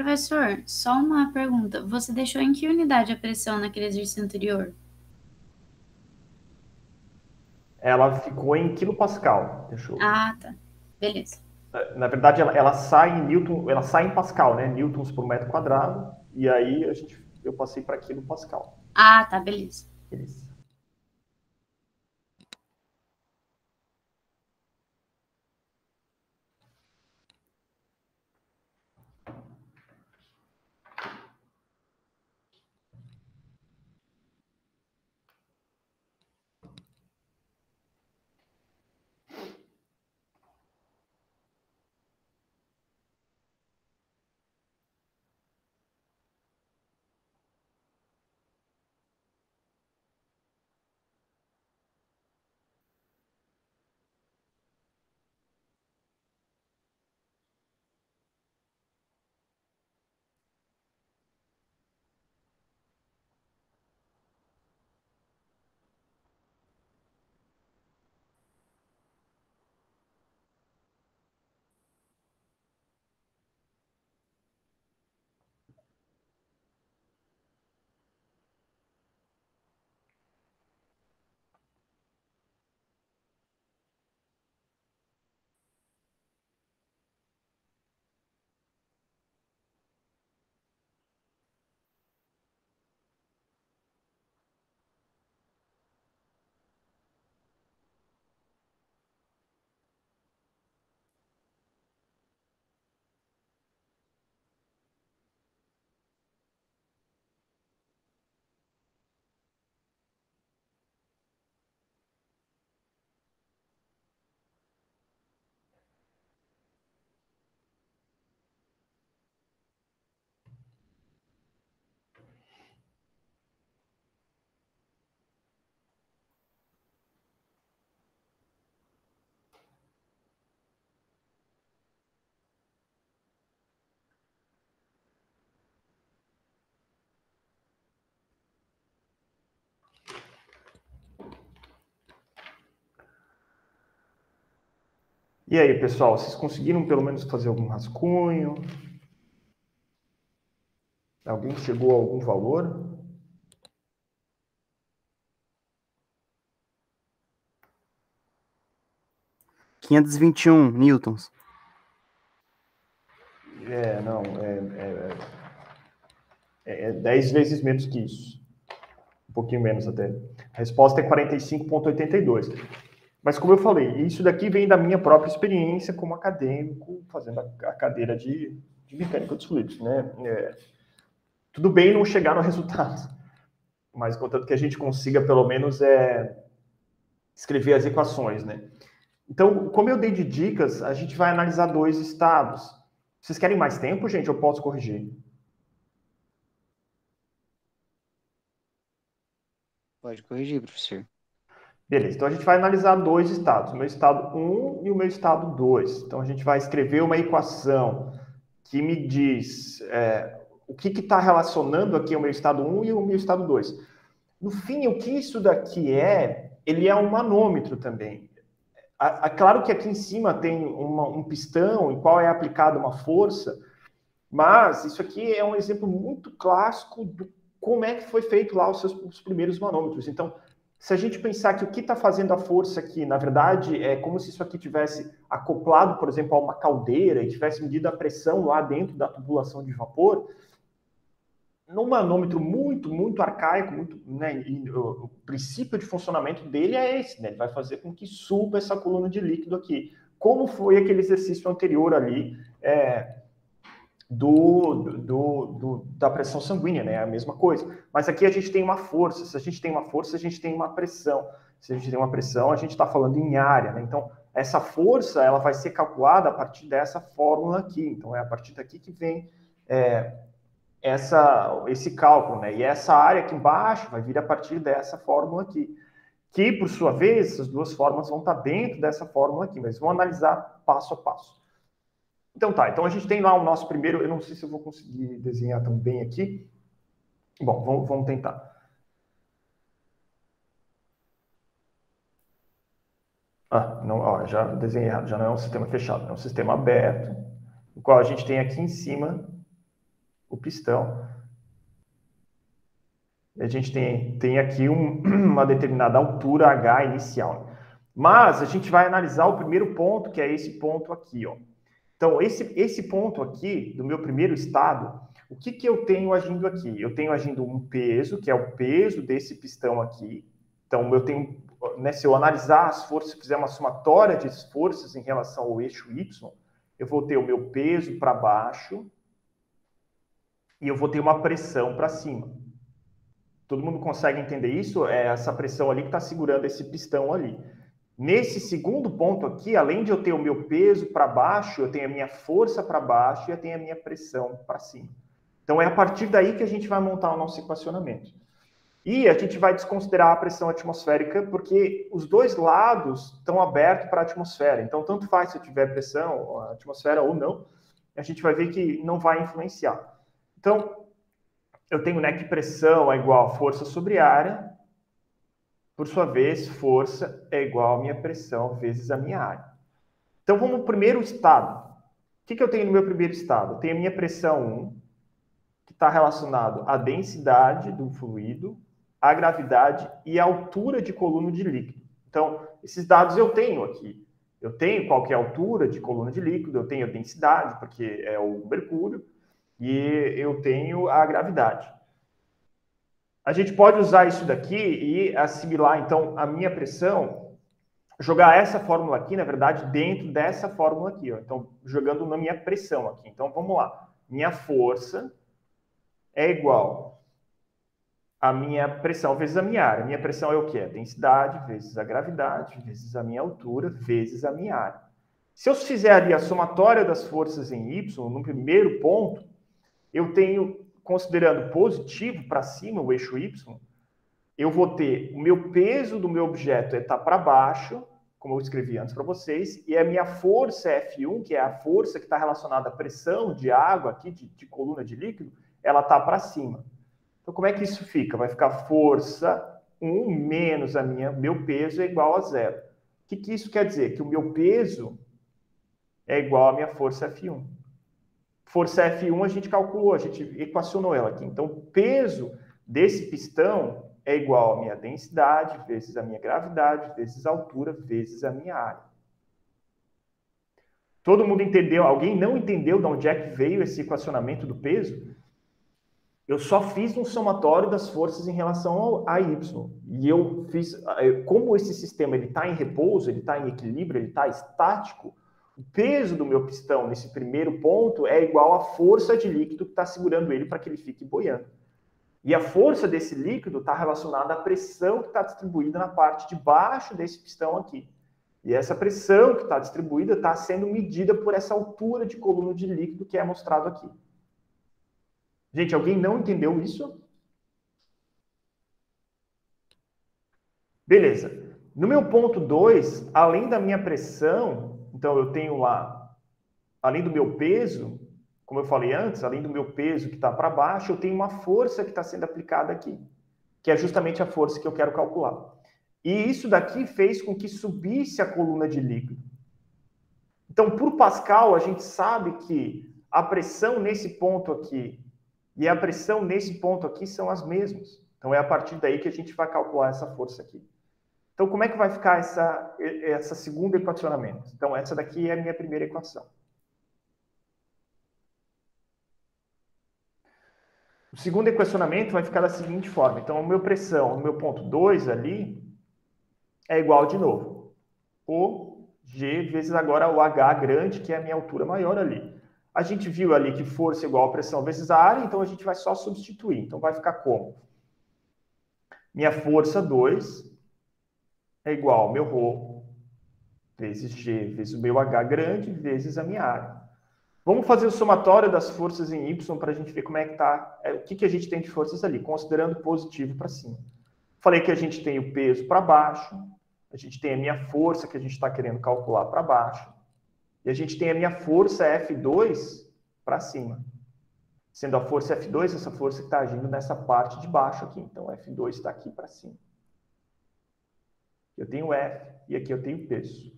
Professor, só uma pergunta. Você deixou em que unidade a pressão naquele exercício anterior? Ela ficou em quilopascal. Deixa eu... Ah, tá. Beleza. Na verdade, ela sai em Newton, ela sai em Pascal, né? Newtons por metro quadrado. E aí eu passei para quilopascal. Ah, tá, beleza. Beleza. E aí, pessoal, vocês conseguiram pelo menos fazer algum rascunho? Alguém chegou a algum valor? R$ 521 newtons. Não, é 10 vezes menos que isso. Um pouquinho menos até. A resposta é 45,82. Mas como eu falei, isso daqui vem da minha própria experiência como acadêmico, fazendo a cadeira de mecânica dos fluidos, né? Tudo bem não chegar no resultado, mas contanto que a gente consiga pelo menos escrever as equações, né? Então, como eu dei de dicas, a gente vai analisar 2 estados. Vocês querem mais tempo, gente? Eu posso corrigir? Pode corrigir, professor. Beleza, então a gente vai analisar 2 estados, o meu estado 1 e o meu estado 2. Então a gente vai escrever uma equação que me diz o que está relacionando aqui o meu estado 1 e o meu estado 2. No fim, o que isso daqui ele é um manômetro também. Claro que aqui em cima tem um pistão em qual é aplicada uma força, mas isso aqui é um exemplo muito clássico de como é que foi feito lá os primeiros manômetros. Então, se a gente pensar que o que está fazendo a força aqui, na verdade, é como se isso aqui tivesse acoplado, por exemplo, a uma caldeira e tivesse medido a pressão lá dentro da tubulação de vapor, num manômetro muito, muito arcaico, né, o princípio de funcionamento dele é esse, né? Ele vai fazer com que suba essa coluna de líquido aqui. Como foi aquele exercício anterior ali da pressão sanguínea, né? É a mesma coisa. Mas aqui a gente tem uma força. Se a gente tem uma força, a gente tem uma pressão. Se a gente tem uma pressão, a gente está falando em área, né? Então, essa força, ela vai ser calculada a partir dessa fórmula aqui. Então, é a partir daqui que vem esse cálculo, né? E essa área aqui embaixo vai vir a partir dessa fórmula aqui, que, por sua vez, essas 2 fórmulas vão estar dentro dessa fórmula aqui, mas vamos analisar passo a passo. Então tá, então a gente tem lá o nosso primeiro, eu não sei se eu vou conseguir desenhar tão bem aqui. Bom, vamos tentar. Não, ó, já desenhei errado, já não é um sistema fechado, é um sistema aberto, no qual a gente tem aqui em cima o pistão. A gente tem aqui uma determinada altura H inicial. Mas a gente vai analisar o primeiro ponto, que é esse ponto aqui, ó. Então, esse ponto aqui, do meu primeiro estado, o que eu tenho agindo aqui? Eu tenho agindo um peso, que é o peso desse pistão aqui. Então, eu tenho, né, se eu analisar as forças, fizer uma somatória de forças em relação ao eixo Y, eu vou ter o meu peso para baixo e eu vou ter uma pressão para cima. Todo mundo consegue entender isso? É essa pressão ali que está segurando esse pistão ali. Nesse segundo ponto aqui, além de eu ter o meu peso para baixo, eu tenho a minha força para baixo e eu tenho a minha pressão para cima. Então, é a partir daí que a gente vai montar o nosso equacionamento. E a gente vai desconsiderar a pressão atmosférica, porque os dois lados estão abertos para a atmosfera. Então, tanto faz se eu tiver pressão, a atmosfera ou não, a gente vai ver que não vai influenciar. Então, eu tenho, né, que pressão é igual a força sobre área. Por sua vez, força é igual a minha pressão vezes a minha área. Então, vamos ao primeiro estado. O que eu tenho no meu primeiro estado? Eu tenho a minha pressão 1, que está relacionado à densidade do fluido, à gravidade e à altura de coluna de líquido. Então, esses dados eu tenho aqui. Eu tenho qual que é a altura de coluna de líquido, eu tenho a densidade, porque é o mercúrio, e eu tenho a gravidade. A gente pode usar isso daqui e assimilar, então, a minha pressão, jogar essa fórmula aqui, na verdade, dentro dessa fórmula aqui, ó. Então, jogando na minha pressão aqui. Então, vamos lá. Minha força é igual a minha pressão vezes a minha área. Minha pressão é o quê? A densidade vezes a gravidade, vezes a minha altura, vezes a minminha área. Se eu fizer ali a somatória das forças em Y, no primeiro ponto, eu tenho, considerando positivo para cima, o eixo Y, eu vou ter o meu peso do meu objeto está para baixo, como eu escrevi antes para vocês, e a minha força F1, que é a força que está relacionada à pressão de água aqui, de coluna de líquido, ela está para cima. Então, como é que isso fica? Vai ficar força 1 menos meu peso é igual a 0. O que isso quer dizer? Que o meu peso é igual à minha força F1. Força F1 a gente calculou, a gente equacionou ela aqui. Então, o peso desse pistão é igual à minha densidade, vezes a minha gravidade, vezes a altura, vezes a minha área. Todo mundo entendeu? Alguém não entendeu de onde é que veio esse equacionamento do peso? Eu só fiz um somatório das forças em relação a Y. E eu fiz, como esse sistema está em repouso, ele está em equilíbrio, ele está estático, o peso do meu pistão nesse primeiro ponto é igual à força de líquido que está segurando ele para que ele fique boiando. E a força desse líquido está relacionada à pressão que está distribuída na parte de baixo desse pistão aqui. E essa pressão que está distribuída está sendo medida por essa altura de coluna de líquido que é mostrado aqui. Gente, alguém não entendeu isso? Beleza. No meu ponto 2, além da minha pressão, então eu tenho lá, além do meu peso, como eu falei antes, além do meu peso que está para baixo, eu tenho uma força que está sendo aplicada aqui, que é justamente a força que eu quero calcular. E isso daqui fez com que subisse a coluna de líquido. Então, por Pascal, a gente sabe que a pressão nesse ponto aqui e a pressão nesse ponto aqui são as mesmas. Então, é a partir daí que a gente vai calcular essa força aqui. Então, como é que vai ficar essa segunda equacionamento? Então, essa daqui é a minha primeira equação. O segundo equacionamento vai ficar da seguinte forma. Então, a minha pressão no meu ponto 2 ali é igual de novo. O G vezes agora o H grande, que é a minha altura maior ali. A gente viu ali que força é igual a pressão vezes a área, então a gente vai só substituir. Então, vai ficar como? Minha força 2 é igual ao meu ρ vezes G vezes o meu H grande vezes a minha área. Vamos fazer o somatório das forças em Y para a gente ver como é que está, o que a gente tem de forças ali, considerando positivo para cima. Falei que a gente tem o peso para baixo, a gente tem a minha força que a gente está querendo calcular para baixo, e a gente tem a minha força F2 para cima. Sendo a força F2, essa força que está agindo nessa parte de baixo aqui. Então, F2 está aqui para cima. Eu tenho F e aqui eu tenho peso.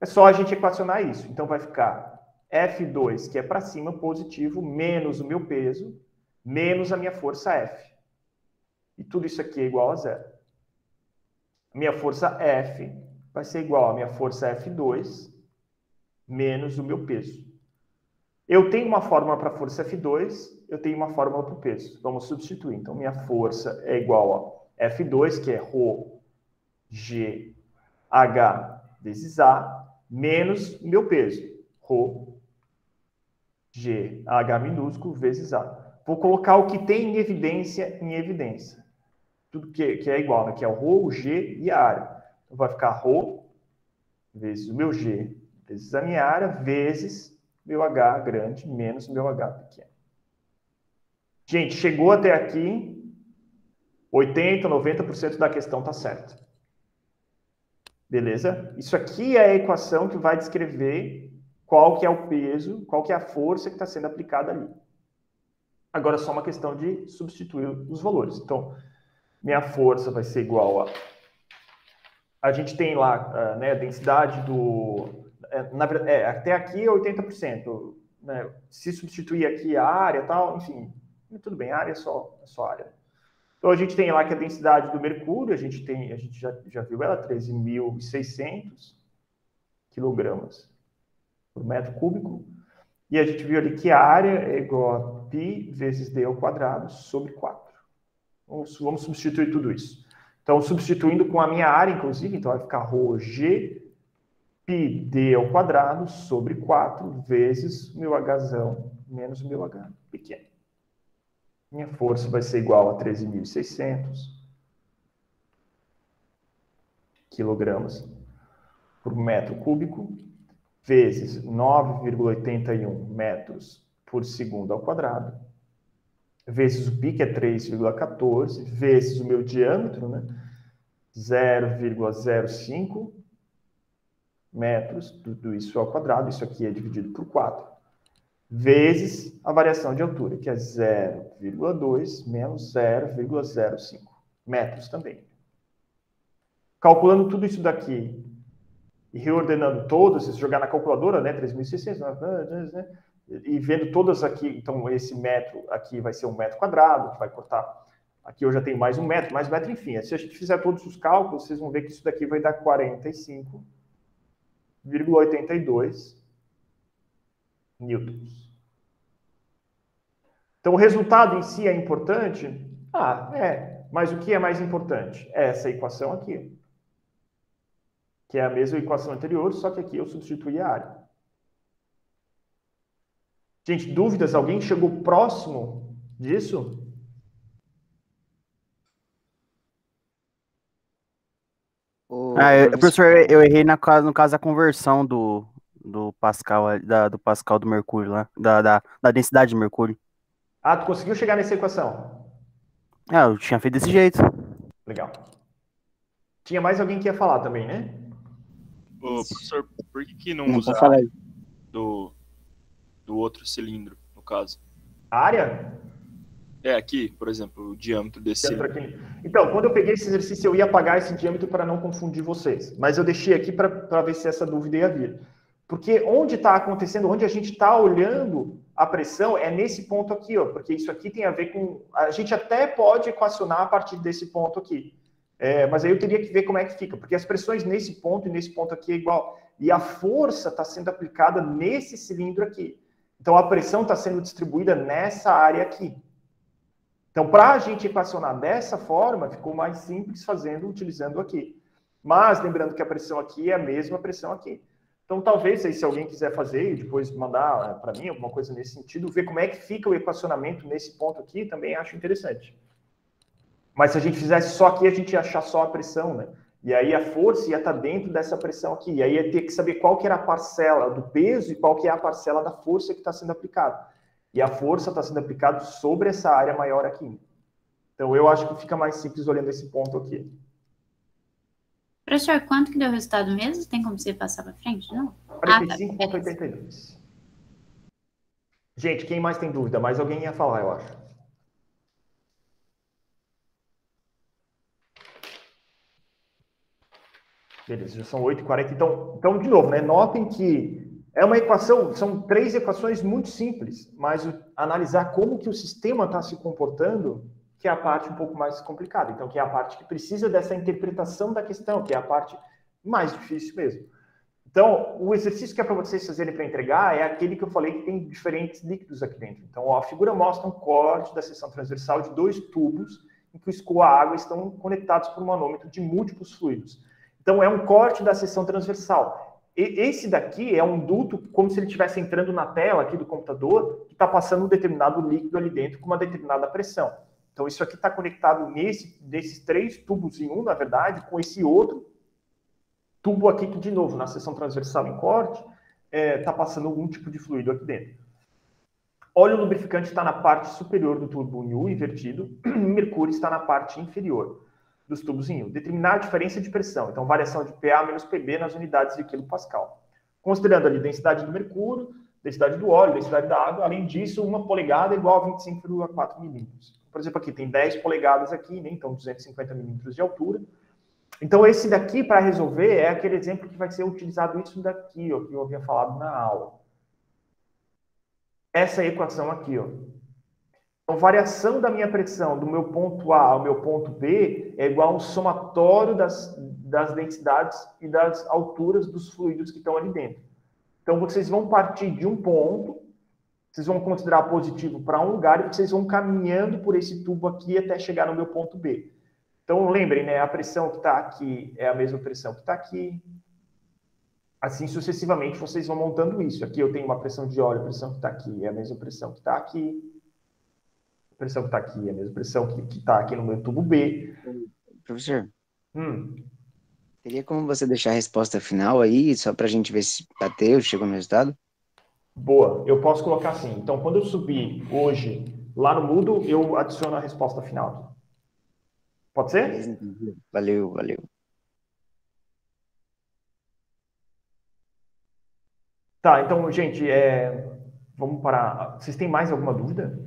É só a gente equacionar isso. Então, vai ficar F2, que é para cima, positivo, menos o meu peso, menos a minha força F. E tudo isso aqui é igual a zero. A minha força F vai ser igual a minha força F2 menos o meu peso. Eu tenho uma fórmula para a força F2, eu tenho uma fórmula para o peso. Vamos substituir. Então, minha força é igual a F2, que é ρ G H vezes A, menos o meu peso, ρ G H minúsculo vezes A. Vou colocar o que tem em evidência. Tudo que é igual, né? Que é o ρ, o G e a área. Então, vai ficar ρ vezes o meu G vezes a minha área, vezes meu H grande, menos meu H pequeno. Gente, chegou até aqui, 80%, 90% da questão está certa. Beleza? Isso aqui é a equação que vai descrever qual que é o peso, qual que é a força que está sendo aplicada ali. Agora é só uma questão de substituir os valores. Então, minha força vai ser igual a... A gente tem lá, né, a densidade do... até aqui é 80%. Né? Se substituir aqui a área e tal, enfim, tudo bem, a área é só área. Então, a gente tem lá que a densidade do mercúrio, a gente já viu ela, 13.600 quilogramas por metro cúbico. E a gente viu ali que a área é igual a π vezes d ao quadrado sobre 4. Vamos substituir tudo isso. Então, substituindo com a minha área, inclusive, então vai ficar ρg πd ao quadrado sobre 4 vezes meu Hzão menos o meu H pequeno. Minha força vai ser igual a 13.600 quilogramas por metro cúbico, vezes 9,81 metros por segundo ao quadrado, vezes o π, que é 3,14, vezes o meu diâmetro, né? 0,05 metros, tudo isso ao quadrado, isso aqui é dividido por 4, vezes a variação de altura, que é 0,2 menos 0,05 metros também. Calculando tudo isso daqui e reordenando todas, se jogar na calculadora, né, 3.600, né, e vendo todas aqui, então esse metro aqui vai ser 1 metro quadrado, que vai cortar, aqui eu já tenho mais 1 metro, enfim, se a gente fizer todos os cálculos, vocês vão ver que isso daqui vai dar 45,82 newtons. Então, o resultado em si é importante? Mas o que é mais importante? É essa equação aqui, que é a mesma equação anterior, só que aqui eu substituí a área. Gente, dúvidas? Alguém chegou próximo disso? Professor, eu errei no caso da conversão do Pascal, do Pascal do Mercúrio lá, da densidade de Mercúrio. Ah, tu conseguiu chegar nessa equação? Eu tinha feito desse jeito. Legal. Tinha mais alguém que ia falar também, né? Ô, professor, por que não Não, usa pode falar. do outro cilindro, no caso? A área? Aqui, por exemplo, o diâmetro desse cilindro. Então, quando eu peguei esse exercício, eu ia apagar esse diâmetro para não confundir vocês. Mas eu deixei aqui para ver se essa dúvida ia vir. Porque onde está acontecendo, onde a gente está olhando a pressão, é nesse ponto aqui, ó. Porque isso aqui tem a ver com... A gente até pode equacionar a partir desse ponto aqui. Mas aí eu teria que ver como é que fica. Porque as pressões nesse ponto e nesse ponto aqui é igual. E a força está sendo aplicada nesse cilindro aqui. Então, a pressão está sendo distribuída nessa área aqui. Então, para a gente equacionar dessa forma, ficou mais simples utilizando aqui. Mas, lembrando que a pressão aqui é a mesma pressão aqui. Então, talvez, aí, se alguém quiser fazer e depois mandar para mim alguma coisa nesse sentido, ver como é que fica o equacionamento nesse ponto aqui, também acho interessante. Mas se a gente fizesse só aqui, a gente ia achar só a pressão, né? E aí a força ia estar dentro dessa pressão aqui. E aí ia ter que saber qual que era a parcela do peso e qual que é a parcela da força que está sendo aplicada. E a força está sendo aplicada sobre essa área maior aqui. Então, eu acho que fica mais simples olhando esse ponto aqui. Professor, quanto que deu o resultado mesmo? Tem como você passar para frente, não? 45,82. Gente, quem mais tem dúvida? Mais alguém ia falar, eu acho. Beleza, já são 8h40. Então, de novo, né? Notem que É uma equação, são 3 equações muito simples, mas analisar como que o sistema está se comportando, que é a parte um pouco mais complicada. Então, que é a parte que precisa dessa interpretação da questão, que é a parte mais difícil mesmo. Então, o exercício que é para vocês fazerem para entregar é aquele que eu falei que tem diferentes líquidos aqui dentro. Então, a figura mostra um corte da seção transversal de 2 tubos em que o escoa e a água estão conectados por um manômetro de múltiplos fluidos. Então, é um corte da seção transversal. Esse daqui é um duto, como se ele estivesse entrando na tela aqui do computador, que está passando um determinado líquido ali dentro com uma determinada pressão. Então, isso aqui está conectado desses 3 tubos em um, na verdade, com esse outro tubo aqui, que, de novo, na seção transversal em corte, está passando algum tipo de fluido aqui dentro. Óleo lubrificante está na parte superior do tubo em U invertido, e mercúrio está na parte inferior dos tubos em U. Determinar a diferença de pressão, então variação de PA menos PB nas unidades de quilopascal. Considerando ali densidade do mercúrio, densidade do óleo, densidade da água, além disso, 1 polegada é igual a 25,4 milímetros. Por exemplo, aqui tem 10 polegadas aqui, né? Então 250 milímetros de altura. Então esse daqui, para resolver, é aquele exemplo que vai ser utilizado isso daqui, ó, que eu havia falado na aula. Essa equação aqui, ó. Então, variação da minha pressão do meu ponto A ao meu ponto B é igual a um somatório das densidades e das alturas dos fluidos que estão ali dentro. Então, vocês vão partir de um ponto, vocês vão considerar positivo para um lugar e vocês vão caminhando por esse tubo aqui até chegar no meu ponto B. Então, lembrem, né? A pressão que está aqui é a mesma pressão que está aqui. Assim, sucessivamente, vocês vão montando isso. Aqui eu tenho uma pressão de óleo, a pressão que está aqui é a mesma pressão que está aqui. A pressão que está aqui é a mesma pressão que está aqui no meu tubo B. Professor, teria como você deixar a resposta final aí, só para a gente ver se bateu, chegou no resultado? Boa, eu posso colocar assim. Então, quando eu subir hoje lá no Moodle, eu adiciono a resposta final aqui. Pode ser? Beleza, entendi. Valeu, valeu. Tá, então, gente, vamos parar. Vocês têm mais alguma dúvida?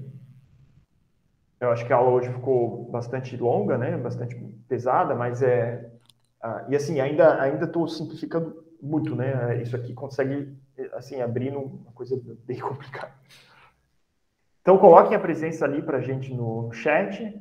Eu acho que a aula hoje ficou bastante longa, né? Bastante pesada, mas e assim, ainda estou simplificando muito, né? Isso aqui consegue, assim, abrir uma coisa bem complicada. Então, coloquem a presença ali para a gente no chat.